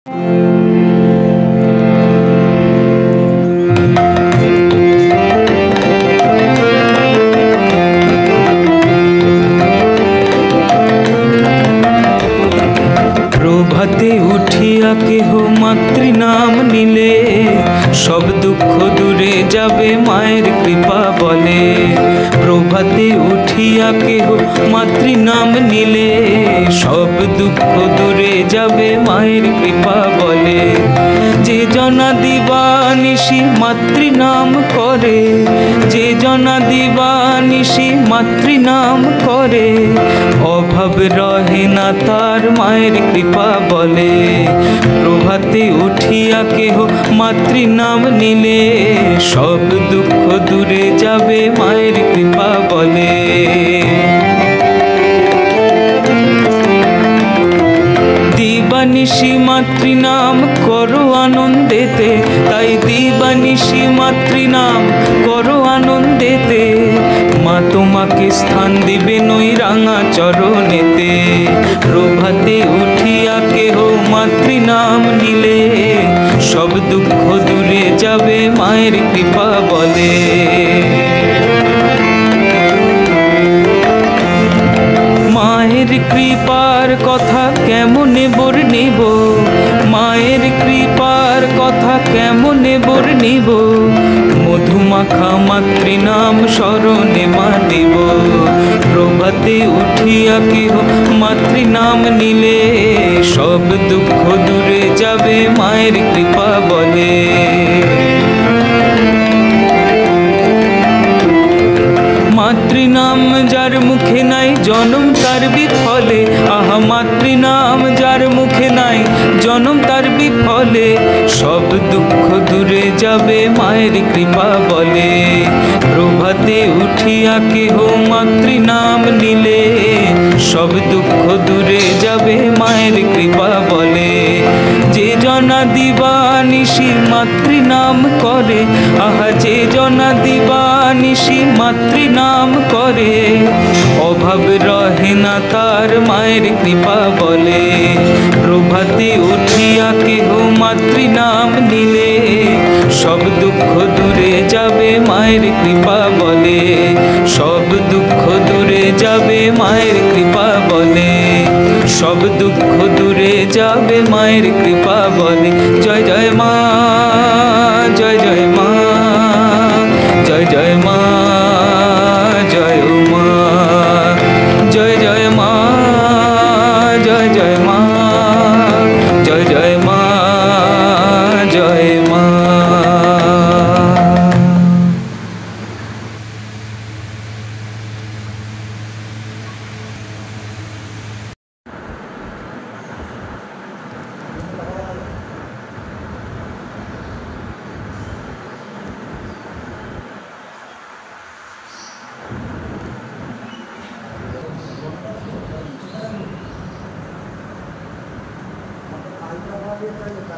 প্রভাতে উঠিয়া কেহ মাতৃনাম নিলে সব দুঃখ দূরে যাবে মায়ের কৃপা বলে। প্রভাতে উঠিয়া কেহ মাতৃনাম নিলে সব দুঃখ দূরে যাবে মায়ের কৃপা বলে। যে জনা দিবানিশি মাতৃনাম করে, যে জনা দিবানিশি মাতৃনাম করে, অভাব রহে না তার মায়ের কৃপা বলে। প্রভাতে উঠিয়া কেহ মাতৃনাম নিলে সব দুঃখ দূরে যাবে মায়ের কৃপা বলে। দিবানিশি মাতৃনাম করো আনন্দেতে, তাই দিবানিশি মাতৃনাম করো আনন্দেতে। মা তোমাকে স্থান দিবে নই রাঙা চরণেতে। প্রভাতে উঠিয়া কেহ মাতৃনাম নিলে সব দুঃখ দূরে যাবে মায়ের কৃপা বলে। মায়ের কৃপার কথা কেমনে বর্ণিব, মায়ের কৃপার কথা কেমনে বর্ণিব। মধুমাখা মাতৃনাম স্মরণে মা দিব। প্রভাতে উঠিয়া কেহ মাতৃনাম নিলে সব দুঃখ দূরে যাবে মায়ের কৃপা বলে। মাতৃনাম যার মুখে নাই জনম তার বিফলে। আহা মাতৃনাম যার মুখে নাই জনম তার বিফলে। সব দুঃখ দূরে যাবে মায়ের কৃপা বলে। প্রভাতে উঠিয়া কেহ মাতৃনাম নিলে সব দুঃখ দূরে যাবে মায়ের কৃপা বলে। যে জনা দিবানিশি মাতৃনাম করে, আহা যে জনা দিবানিশি মাতৃনাম করে, অভাব রহে না তার মায়ের কৃপা বলে। প্রভাতে উঠিয়া কেহ মাতৃনাম নিলে সব দুঃখ দূরে যাবে মায়ের কৃপা বলে। সব দুঃখ দূরে যাবে মায়ের কৃপা বলে। সব দুঃখ দূরে যাবে মায়ের কৃপা বলে। জয় জয় মা, জয় জয় মা, জয় জয় মা, জয় মা, জয় জয় মা, জয় জয় মা, জয় জয় মা, জয় মা। Ahí trabaja bien, ahí está,